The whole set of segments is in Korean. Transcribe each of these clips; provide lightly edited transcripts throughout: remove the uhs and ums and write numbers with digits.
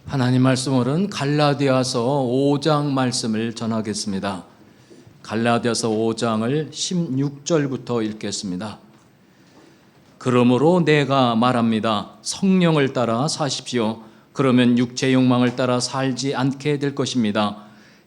하나님 말씀으로는 갈라디아서 5장 말씀을 전하겠습니다. 갈라디아서 5장을 16절부터 읽겠습니다. 그러므로 내가 말합니다. 성령을 따라 사십시오. 그러면 육체의 욕망을 따라 살지 않게 될 것입니다.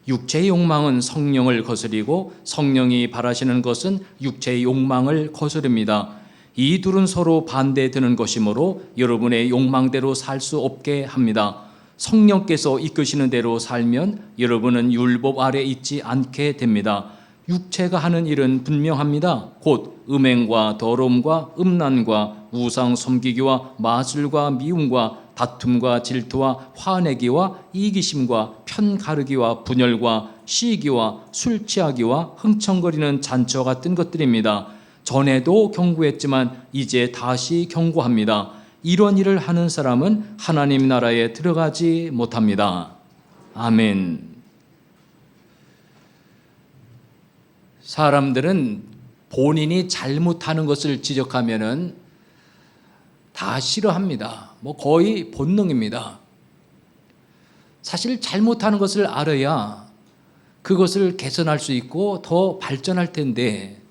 육체의 욕망은 성령을 거스리고 성령이 바라시는 것은 육체의 욕망을 거스릅니다. 이 둘은 서로 반대되는 것이므로 여러분의 욕망대로 살 수 없게 합니다. 성령께서 이끄시는 대로 살면 여러분은 율법 아래 있지 않게 됩니다. 육체가 하는 일은 분명합니다. 곧 음행과 더러움과 음란과 우상 섬기기와 마술과 미움과 다툼과 질투와 화내기와 이기심과 편가르기와 분열과 시기와 술 취하기와 흥청거리는 잔치와 같은 것들입니다. 전에도 경고했지만 이제 다시 경고합니다. 이런 일을 하는 사람은 하나님 나라에 들어가지 못합니다. 아멘. 사람들은 본인이 잘못하는 것을 지적하면은 다 싫어합니다. 거의 본능입니다. 사실 잘못하는 것을 알아야 그것을 개선할 수 있고 더 발전할 텐데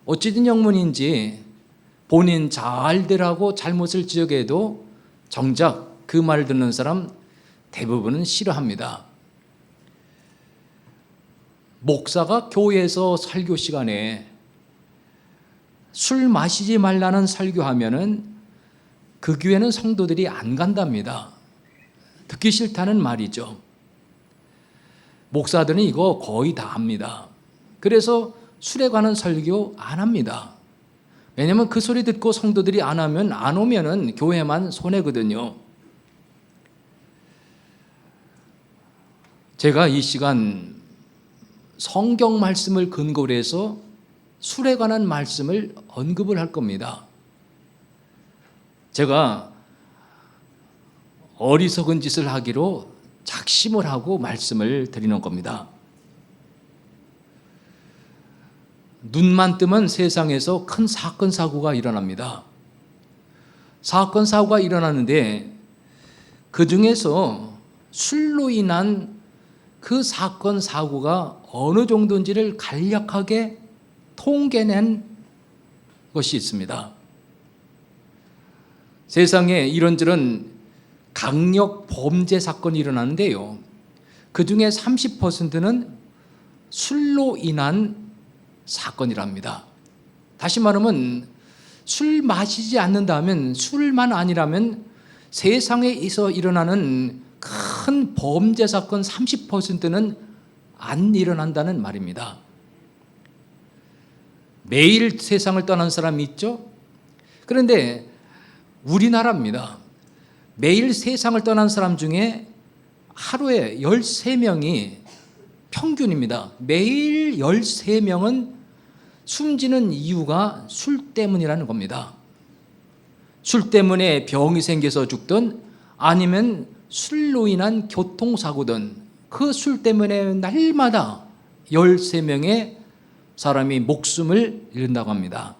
어찌된 영문인지 본인 잘 되라고 잘못을 지적해도 정작 그 말 듣는 사람 대부분은 싫어합니다. 목사가 교회에서 설교 시간에 술 마시지 말라는 설교하면은 그 교회는 성도들이 안 간답니다. 듣기 싫다는 말이죠. 목사들은 이거 거의 다 합니다. 그래서 술에 관한 설교 안 합니다. 왜냐하면 그 소리 듣고 성도들이 안 오면은 교회만 손해거든요. 제가 이 시간 성경 말씀을 근거로 해서 술에 관한 말씀을 언급을 할 겁니다. 제가 어리석은 짓을 하기로 작심을 하고 말씀을 드리는 겁니다. 눈만 뜨면 세상에서 큰 사건 사고가 일어납니다. 사건 사고가 일어나는데 그 중에서 술로 인한 그 사건 사고가 어느 정도인지를 간략하게 통계낸 것이 있습니다. 세상에 이런저런 강력 범죄 사건이 일어나는데요. 그 중에 30%는 술로 인한 사건이랍니다. 다시 말하면 술 마시지 않는다면, 술만 아니라면 세상에서 일어나는 큰 범죄 사건 30%는 안 일어난다는 말입니다. 매일 세상을 떠난 사람이 있죠? 그런데 우리나라입니다. 매일 세상을 떠난 사람 중에 하루에 13명이 평균입니다. 매일 13명은 숨지는 이유가 술 때문이라는 겁니다. 술 때문에 병이 생겨서 죽든 아니면 술로 인한 교통사고든 그 술 때문에 날마다 13명의 사람이 목숨을 잃는다고 합니다.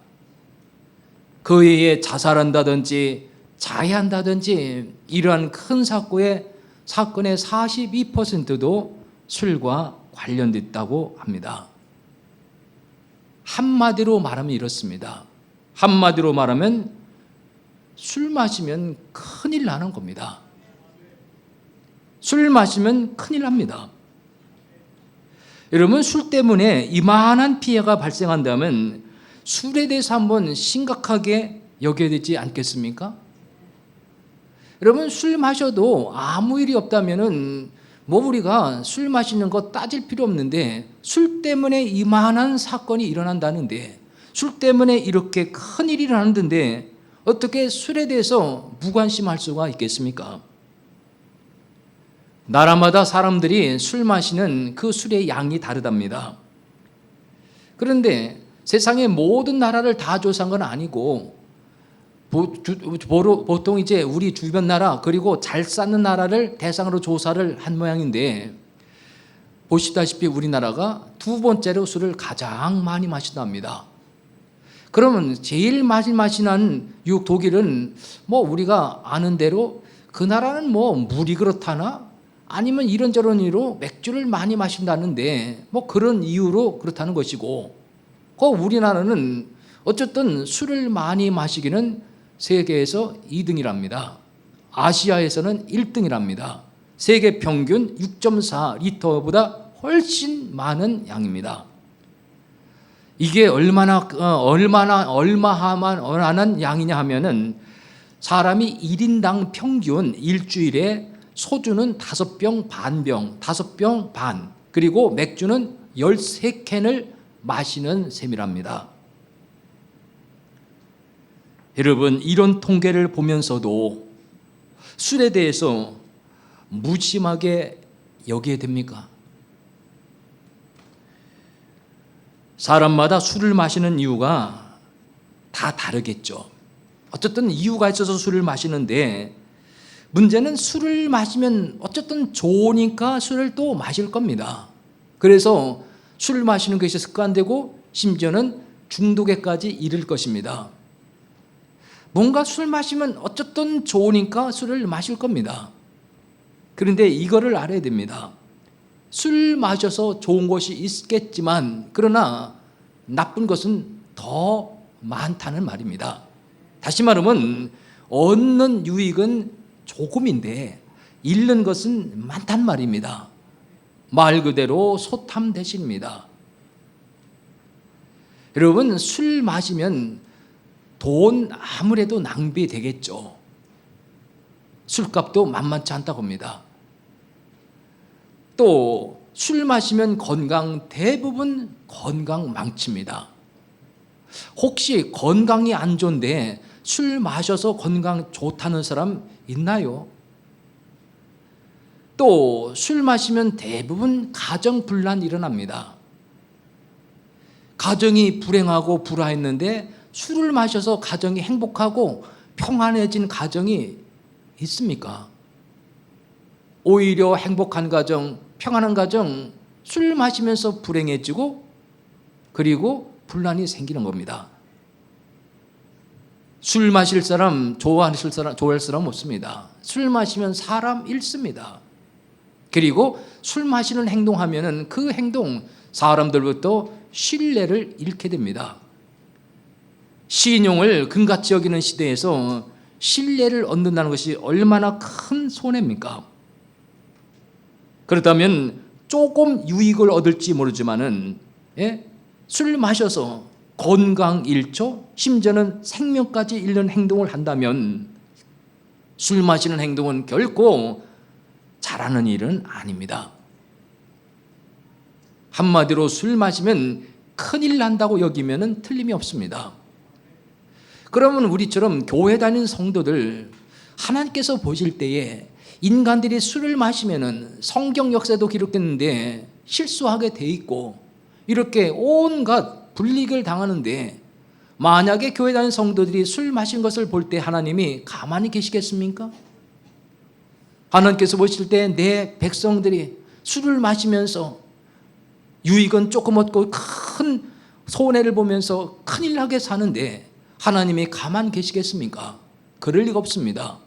그 외에 자살한다든지 자해한다든지 이러한 큰 사건의 42%도 술과 관련됐다고 합니다. 한마디로 말하면 이렇습니다. 한마디로 말하면 술 마시면 큰일 나는 겁니다. 술 마시면 큰일 납니다. 여러분, 술 때문에 이만한 피해가 발생한다면 술에 대해서 한번 심각하게 여겨야 되지 않겠습니까? 여러분, 술 마셔도 아무 일이 없다면은 우리가 술 마시는 거 따질 필요 없는데 술 때문에 이만한 사건이 일어난다는데 술 때문에 이렇게 큰 일이 일어나는데 어떻게 술에 대해서 무관심할 수가 있겠습니까? 나라마다 사람들이 술 마시는 그 술의 양이 다르답니다. 그런데 세상의 모든 나라를 다 조사한 건 아니고 보통 이제 우리 주변 나라 그리고 잘 사는 나라를 대상으로 조사를 한 모양인데 보시다시피 우리나라가 두 번째로 술을 가장 많이 마신답니다. 그러면 제일 많이 마시는 독일은 우리가 아는 대로 그 나라는 뭐 물이 그렇다나 아니면 이런저런 이유로 맥주를 많이 마신다는데 뭐 그런 이유로 그렇다는 것이고, 우리나라는 어쨌든 술을 많이 마시기는 세계에서 2등이랍니다. 아시아에서는 1등이랍니다. 세계 평균 6.4리터보다 훨씬 많은 양입니다. 이게 얼마나 양이냐 하면은 사람이 1인당 평균 일주일에 소주는 5병 반, 그리고 맥주는 13캔을 마시는 셈이랍니다. 여러분, 이런 통계를 보면서도 술에 대해서 무심하게 여기게 됩니까? 사람마다 술을 마시는 이유가 다 다르겠죠. 어쨌든 이유가 있어서 술을 마시는데, 문제는 술을 마시면 어쨌든 좋으니까 술을 또 마실 겁니다. 그래서 술을 마시는 것이 습관되고 심지어는 중독에까지 이를 것입니다. 뭔가 술 마시면 어쨌든 좋으니까 술을 마실 겁니다. 그런데 이거를 알아야 됩니다. 술 마셔서 좋은 것이 있겠지만 그러나 나쁜 것은 더 많다는 말입니다. 다시 말하면 얻는 유익은 조금인데 잃는 것은 많단 말입니다. 말 그대로 소탐 대신입니다. 여러분, 술 마시면 돈 아무래도 낭비되겠죠. 술값도 만만치 않다고 합니다. 또 술 마시면 대부분 건강 망칩니다. 혹시 건강이 안 좋은데 술 마셔서 건강 좋다는 사람 있나요? 또 술 마시면 대부분 가정 분란 일어납니다. 가정이 불행하고 불화했는데 술을 마셔서 가정이 행복하고 평안해진 가정이 있습니까? 오히려 행복한 가정, 평안한 가정, 술 마시면서 불행해지고 그리고 분란이 생기는 겁니다. 술 마실 사람, 좋아할 사람 없습니다. 술 마시면 사람 잃습니다. 그리고 술 마시는 행동하면은 그 행동, 사람들부터 신뢰를 잃게 됩니다. 신용을 금가치 여기는 시대에서 신뢰를 얻는다는 것이 얼마나 큰 손해입니까? 그렇다면 조금 유익을 얻을지 모르지만은 술 마셔서 건강 잃죠, 심지어는 생명까지 잃는 행동을 한다면 술 마시는 행동은 결코 잘하는 일은 아닙니다. 한마디로 술 마시면 큰일 난다고 여기면 틀림이 없습니다. 그러면 우리처럼 교회 다니는 성도들, 하나님께서 보실 때에 인간들이 술을 마시면 성경 역사도 기록됐는데 실수하게 돼 있고 이렇게 온갖 불이익을 당하는데, 만약에 교회 다니는 성도들이 술 마신 것을 볼 때 하나님이 가만히 계시겠습니까? 하나님께서 보실 때 내 백성들이 술을 마시면서 유익은 조금 얻고 큰 손해를 보면서 큰일 나게 사는데 하나님이 가만히 계시겠습니까? 그럴 리가 없습니다.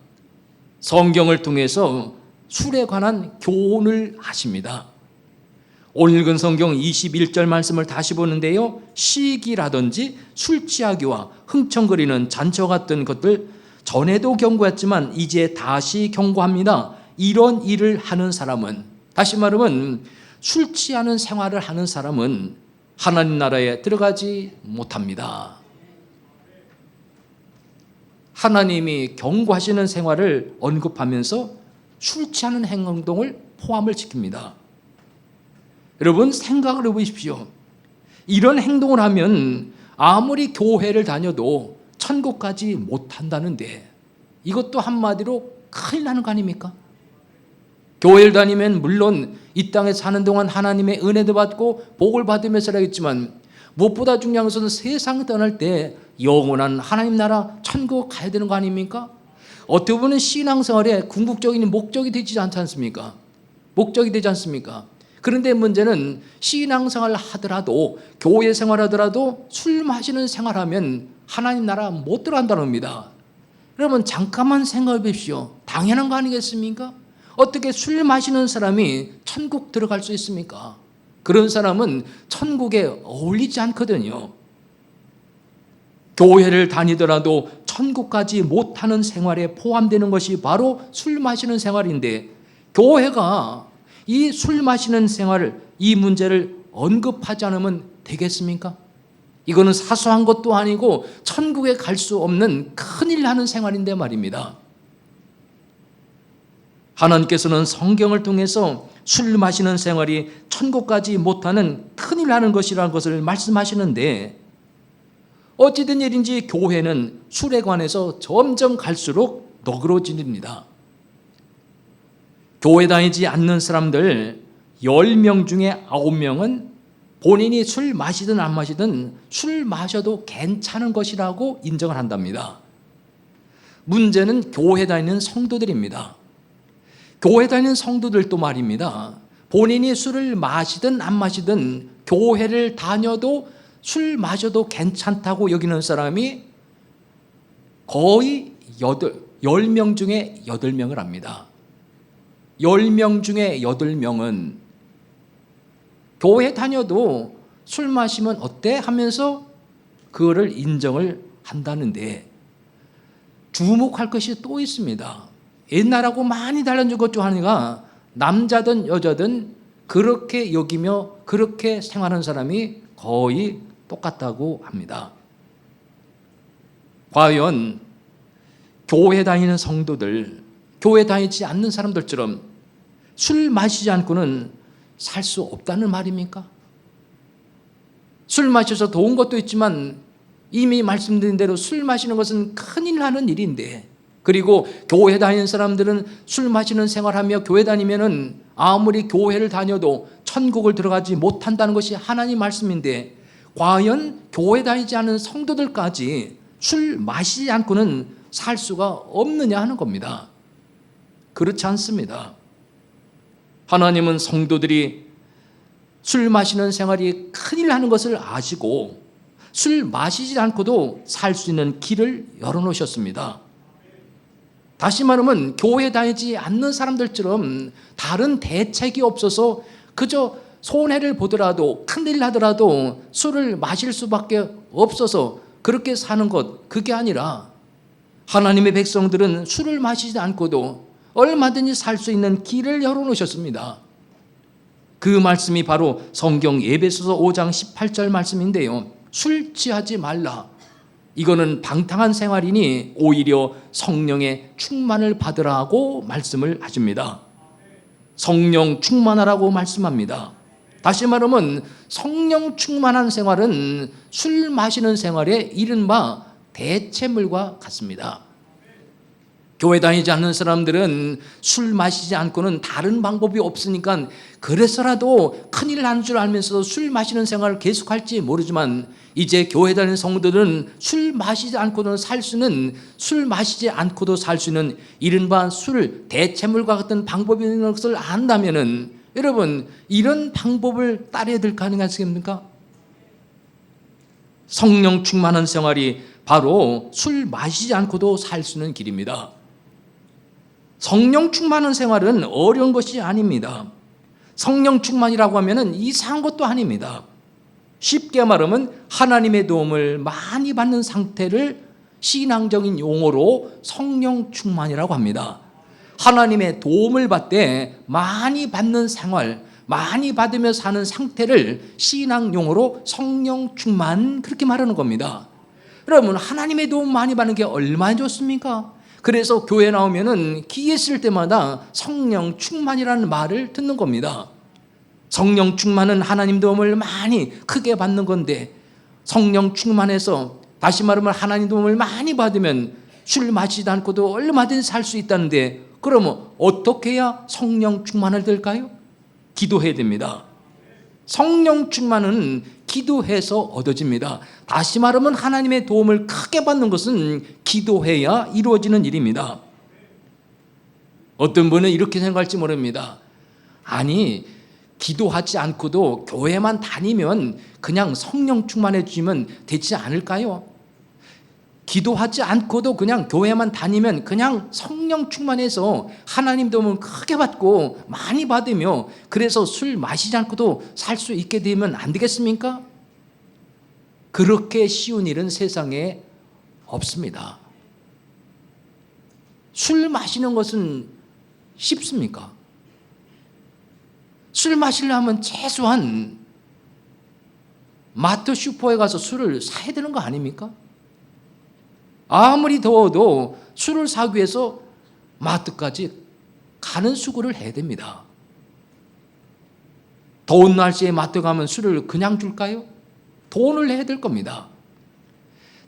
성경을 통해서 술에 관한 교훈을 하십니다. 오늘 읽은 성경 21절 말씀을 다시 보는데요, 시기라든지 술 취하기와 흥청거리는 잔처 같은 것들 전에도 경고했지만 이제 다시 경고합니다. 이런 일을 하는 사람은, 다시 말하면 술 취하는 생활을 하는 사람은 하나님 나라에 들어가지 못합니다. 하나님이 경고하시는 생활을 언급하면서 술 취하는 행동을 포함을 시킵니다. 여러분, 생각을 해보십시오. 이런 행동을 하면 아무리 교회를 다녀도 천국까지 못한다는데 이것도 한마디로 큰일 나는 거 아닙니까? 교회를 다니면 물론 이 땅에 사는 동안 하나님의 은혜도 받고 복을 받으며 살아야겠지만 무엇보다 중요한 것은 세상 떠날 때 영원한 하나님 나라 천국 가야 되는 거 아닙니까? 어떻게 보면 신앙생활의 궁극적인 목적이 되지 않지 않습니까? 목적이 되지 않습니까? 그런데 문제는 신앙생활을 하더라도, 교회 생활하더라도 술 마시는 생활하면 하나님 나라 못 들어간다는 겁니다. 여러분 잠깐만 생각해 보십시오. 당연한 거 아니겠습니까? 어떻게 술 마시는 사람이 천국 들어갈 수 있습니까? 그런 사람은 천국에 어울리지 않거든요. 교회를 다니더라도 천국까지 못하는 생활에 포함되는 것이 바로 술 마시는 생활인데, 교회가 이 술 마시는 생활을, 이 문제를 언급하지 않으면 되겠습니까? 이거는 사소한 것도 아니고 천국에 갈 수 없는 큰일 나는 생활인데 말입니다. 하나님께서는 성경을 통해서 술 마시는 생활이 천국까지 못하는 큰일 나는 것이라는 것을 말씀하시는데, 어찌된 일인지 교회는 술에 관해서 점점 갈수록 너그러집니다. 교회 다니지 않는 사람들 10명 중에 9명은 본인이 술 마시든 안 마시든 술 마셔도 괜찮은 것이라고 인정을 한답니다. 문제는 교회 다니는 성도들입니다. 교회 다니는 성도들도 말입니다. 본인이 술을 마시든 안 마시든 교회를 다녀도 술 마셔도 괜찮다고 여기는 사람이 거의 10명 중에 8명을 합니다. 10명 중에 8명은 교회 다녀도 술 마시면 어때? 하면서 그거를 인정을 한다는데, 주목할 것이 또 있습니다. 옛날하고 많이 달라진 것 중 하나가 남자든 여자든 그렇게 여기며 그렇게 생활하는 사람이 거의 똑같다고 합니다. 과연 교회 다니는 성도들, 교회 다니지 않는 사람들처럼 술 마시지 않고는 살 수 없다는 말입니까? 술 마셔서 도운 것도 있지만 이미 말씀드린 대로 술 마시는 것은 큰일 나는 일인데, 그리고 교회 다니는 사람들은 술 마시는 생활하며 교회 다니면은 아무리 교회를 다녀도 천국을 들어가지 못한다는 것이 하나님 말씀인데, 과연 교회 다니지 않은 성도들까지 술 마시지 않고는 살 수가 없느냐 하는 겁니다. 그렇지 않습니다. 하나님은 성도들이 술 마시는 생활이 큰일 나는 것을 아시고 술 마시지 않고도 살 수 있는 길을 열어놓으셨습니다. 다시 말하면 교회 다니지 않는 사람들처럼 다른 대책이 없어서 그저 손해를 보더라도 큰일 나더라도 술을 마실 수밖에 없어서 그렇게 사는 것, 그게 아니라 하나님의 백성들은 술을 마시지 않고도 얼마든지 살 수 있는 길을 열어놓으셨습니다. 그 말씀이 바로 성경 에베소서 5장 18절 말씀인데요. 술 취하지 말라. 이거는 방탕한 생활이니 오히려 성령의 충만을 받으라고 말씀을 하십니다. 성령 충만하라고 말씀합니다. 다시 말하면 성령 충만한 생활은 술 마시는 생활의 이른바 대체물과 같습니다. 교회 다니지 않는 사람들은 술 마시지 않고는 다른 방법이 없으니까 그래서라도 큰일 나는 줄 알면서도 술 마시는 생활을 계속할지 모르지만, 이제 교회 다니는 성도들은 술 마시지 않고도 살 수는, 술 마시지 않고도 살 수 있는 이른바 술 대체물과 같은 방법이 있는 것을 안다면은, 여러분 이런 방법을 따라야 될 거 아니겠습니까? 성령 충만한 생활이 바로 술 마시지 않고도 살 수 있는 길입니다. 성령 충만한 생활은 어려운 것이 아닙니다. 성령 충만이라고 하면 이상한 것도 아닙니다. 쉽게 말하면 하나님의 도움을 많이 받는 상태를 신앙적인 용어로 성령 충만이라고 합니다. 하나님의 도움을 받되 많이 받는 생활, 많이 받으며 사는 상태를 신앙 용어로 성령 충만, 그렇게 말하는 겁니다. 여러분, 하나님의 도움 많이 받는 게 얼마나 좋습니까? 그래서 교회 나오면은 기회 쓸 때마다 성령 충만이라는 말을 듣는 겁니다. 성령 충만은 하나님 도움을 많이 크게 받는 건데, 성령 충만해서 다시 말하면 하나님 도움을 많이 받으면 술 마시지 않고도 얼마든지 살 수 있다는데, 그러면 어떻게 해야 성령 충만을 될까요? 기도해야 됩니다. 성령 충만은 기도해서 얻어집니다. 다시 말하면 하나님의 도움을 크게 받는 것은 기도해야 이루어지는 일입니다. 어떤 분은 이렇게 생각할지 모릅니다. 아니, 기도하지 않고도 교회만 다니면 그냥 성령 충만해 주시면 되지 않을까요? 기도하지 않고도 그냥 교회만 다니면 그냥 성령 충만해서 하나님 도움을 크게 받고 많이 받으며 그래서 술 마시지 않고도 살 수 있게 되면 안 되겠습니까? 그렇게 쉬운 일은 세상에 없습니다. 술 마시는 것은 쉽습니까? 술 마시려면 최소한 마트 슈퍼에 가서 술을 사야 되는 거 아닙니까? 아무리 더워도 술을 사기 위해서 마트까지 가는 수고를 해야 됩니다. 더운 날씨에 마트 가면 술을 그냥 줄까요? 돈을 내야 될 겁니다.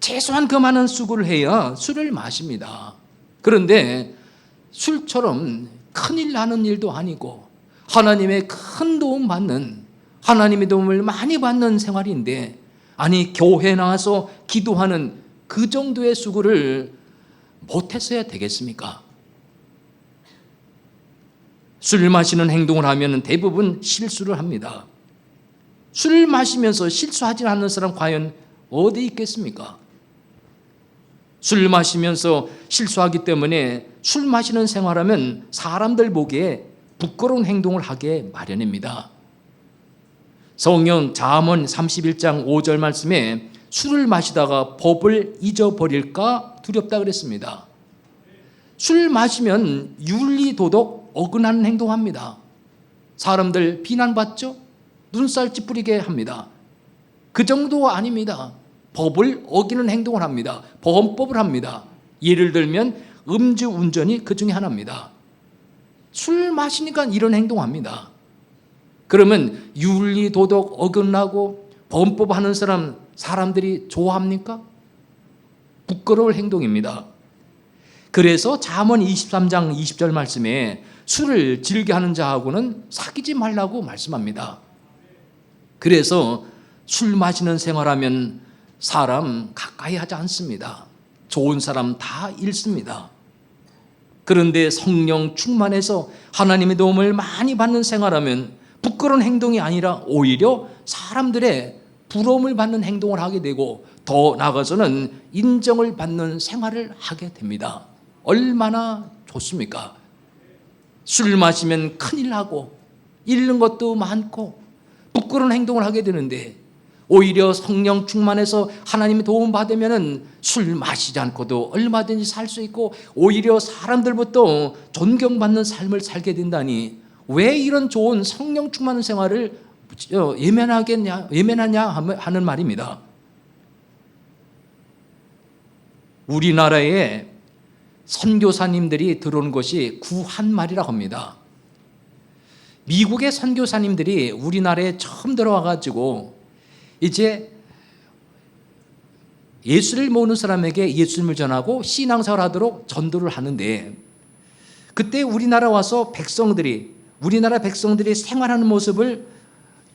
최소한 그 많은 수고를 해야 술을 마십니다. 그런데 술처럼 큰일 나는 일도 아니고 하나님의 큰 도움 받는, 하나님의 도움을 많이 받는 생활인데, 아니 교회 나와서 기도하는 그 정도의 수고를 못했어야 되겠습니까? 술 마시는 행동을 하면 대부분 실수를 합니다. 술 마시면서 실수하지 않는 사람 과연 어디 있겠습니까? 술 마시면서 실수하기 때문에 술 마시는 생활하면 사람들 보기에 부끄러운 행동을 하게 마련입니다. 성경 잠언 31장 5절 말씀에 술을 마시다가 법을 잊어버릴까 두렵다 그랬습니다. 술 마시면 윤리 도덕 어긋나는 행동합니다. 사람들 비난받죠? 눈살 찌푸리게 합니다. 그 정도 아닙니다. 법을 어기는 행동을 합니다. 범법을 합니다. 예를 들면 음주운전이 그 중에 하나입니다. 술 마시니까 이런 행동합니다. 그러면 윤리 도덕 어긋나고 범법하는 사람들이 좋아합니까? 부끄러울 행동입니다. 그래서 잠언 23장 20절 말씀에 술을 즐겨하는 자하고는 사귀지 말라고 말씀합니다. 그래서 술 마시는 생활하면 사람 가까이 하지 않습니다. 좋은 사람 다 잃습니다. 그런데 성령 충만해서 하나님의 도움을 많이 받는 생활하면 부끄러운 행동이 아니라 오히려 사람들의 부러움을 받는 행동을 하게 되고 더 나아가서는 인정을 받는 생활을 하게 됩니다. 얼마나 좋습니까? 술 마시면 큰일 나고 잃는 것도 많고 부끄러운 행동을 하게 되는데 오히려 성령 충만해서 하나님의 도움 받으면 술 마시지 않고도 얼마든지 살 수 있고 오히려 사람들부터 존경받는 삶을 살게 된다니 왜 이런 좋은 성령 충만한 생활을 예면하냐 하는 말입니다. 우리나라에 선교사님들이 들어온 것이 구한말이라고 합니다. 미국의 선교사님들이 우리나라에 처음 들어와 가지고 이제 예수를 모르는 사람에게 예수님을 전하고 신앙생활 하도록 전도를 하는데, 그때 우리나라 와서 우리나라 백성들이 생활하는 모습을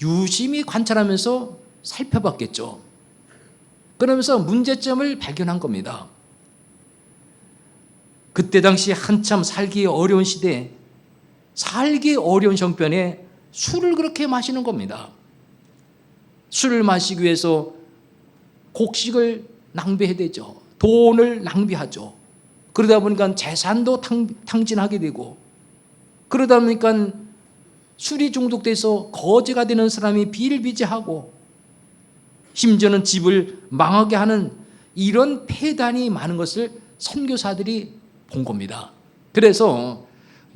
유심히 관찰하면서 살펴봤겠죠. 그러면서 문제점을 발견한 겁니다. 그때 당시 한참 살기 어려운 시대에, 살기 어려운 형편에 술을 그렇게 마시는 겁니다. 술을 마시기 위해서 곡식을 낭비해야 되죠. 돈을 낭비하죠. 그러다 보니까 재산도 탕진하게 되고, 그러다 보니까 술이 중독돼서 거지가 되는 사람이 비일비재하고 심지어는 집을 망하게 하는 이런 폐단이 많은 것을 선교사들이 본 겁니다. 그래서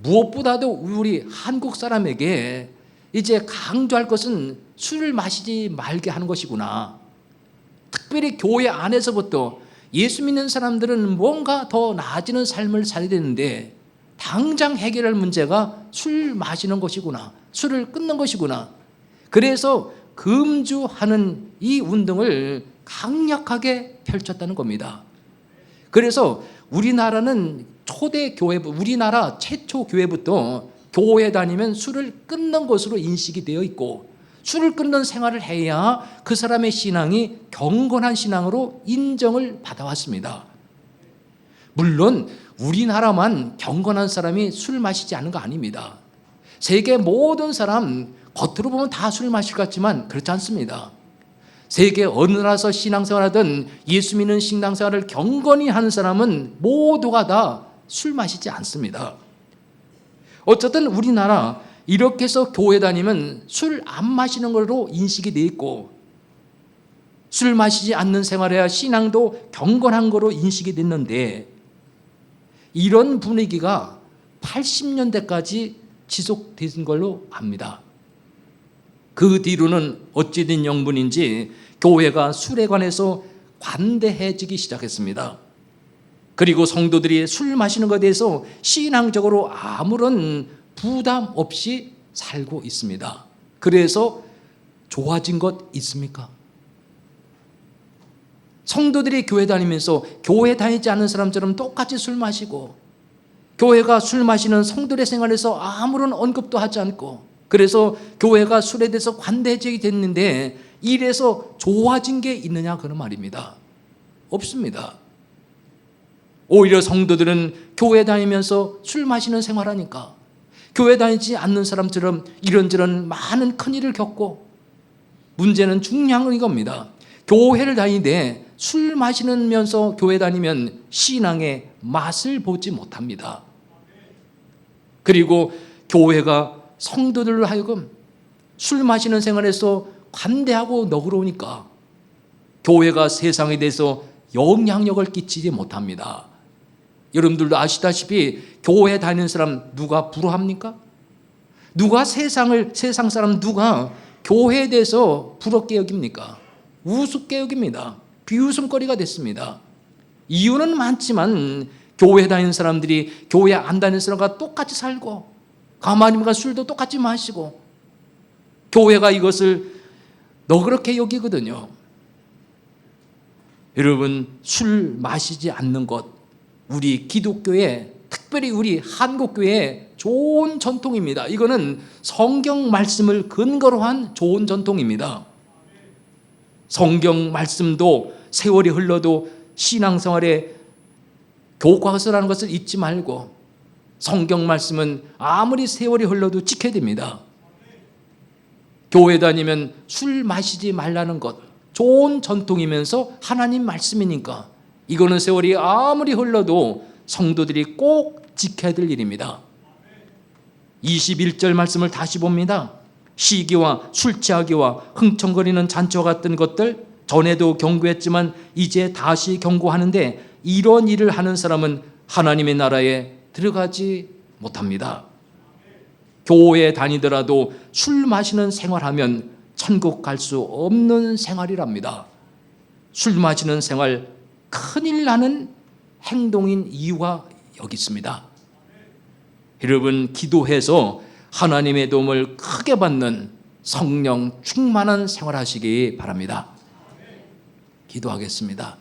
무엇보다도 우리 한국 사람에게 이제 강조할 것은 술을 마시지 말게 하는 것이구나. 특별히 교회 안에서부터 예수 믿는 사람들은 뭔가 더 나아지는 삶을 살아야 되는데 당장 해결할 문제가 술 마시는 것이구나. 술을 끊는 것이구나. 그래서 금주하는 이 운동을 강력하게 펼쳤다는 겁니다. 그래서 우리나라는 우리나라 최초 교회부터 교회 다니면 술을 끊는 것으로 인식이 되어 있고, 술을 끊는 생활을 해야 그 사람의 신앙이 경건한 신앙으로 인정을 받아왔습니다. 물론 우리나라만 경건한 사람이 술 마시지 않은 거 아닙니다. 세계 모든 사람 겉으로 보면 다 술 마실 것 같지만 그렇지 않습니다. 세계 어느 나라에서 신앙생활하든 예수 믿는 신앙생활을 경건히 하는 사람은 모두가 다 술 마시지 않습니다. 어쨌든 우리나라 이렇게 해서 교회 다니면 술 안 마시는 걸로 인식이 돼 있고, 술 마시지 않는 생활해야 신앙도 경건한 거로 인식이 됐는데, 이런 분위기가 80년대까지 지속된 걸로 압니다. 그 뒤로는 어찌된 영분인지 교회가 술에 관해서 관대해지기 시작했습니다. 그리고 성도들이 술 마시는 것에 대해서 신앙적으로 아무런 부담 없이 살고 있습니다. 그래서 좋아진 것 있습니까? 성도들이 교회 다니면서 교회 다니지 않는 사람처럼 똑같이 술 마시고, 교회가 술 마시는 성도들의 생활에서 아무런 언급도 하지 않고, 그래서 교회가 술에 대해서 관대해지게 됐는데 이래서 좋아진 게 있느냐 그런 말입니다. 없습니다. 오히려 성도들은 교회 다니면서 술 마시는 생활하니까 교회 다니지 않는 사람처럼 이런저런 많은 큰일을 겪고, 문제는 중요한 이겁니다. 교회를 다니되 술 마시면서 교회 다니면 신앙의 맛을 보지 못합니다. 그리고 교회가 성도들로 하여금 술 마시는 생활에서 관대하고 너그러우니까 교회가 세상에 대해서 영향력을 끼치지 못합니다. 여러분들도 아시다시피 교회 다니는 사람 누가 부러워합니까? 누가 세상 사람 누가 교회에 대해서 부럽게 여깁니까? 우습게 여깁니다. 비웃음거리가 됐습니다. 이유는 많지만 교회 다니는 사람들이 교회 안 다니는 사람과 똑같이 살고, 가만히가 술도 똑같이 마시고, 교회가 이것을 너그럽게 여기거든요. 여러분, 술 마시지 않는 것, 우리 기독교의, 특별히 우리 한국교회의 좋은 전통입니다. 이거는 성경 말씀을 근거로 한 좋은 전통입니다. 성경 말씀도 세월이 흘러도 신앙생활에 교과서라는 것을 잊지 말고, 성경 말씀은 아무리 세월이 흘러도 지켜야 됩니다. 교회 다니면 술 마시지 말라는 것, 좋은 전통이면서 하나님 말씀이니까 이거는 세월이 아무리 흘러도 성도들이 꼭 지켜야 될 일입니다. 21절 말씀을 다시 봅니다. 시기와 술 취하기와 흥청거리는 잔치와 같은 것들 전에도 경고했지만 이제 다시 경고하는데, 이런 일을 하는 사람은 하나님의 나라에 들어가지 못합니다. 교회에 다니더라도 술 마시는 생활하면 천국 갈 수 없는 생활이랍니다. 술 마시는 생활 큰일 나는 행동인 이유가 여기 있습니다. 여러분, 기도해서 하나님의 도움을 크게 받는 성령 충만한 생활하시기 바랍니다. 기도하겠습니다.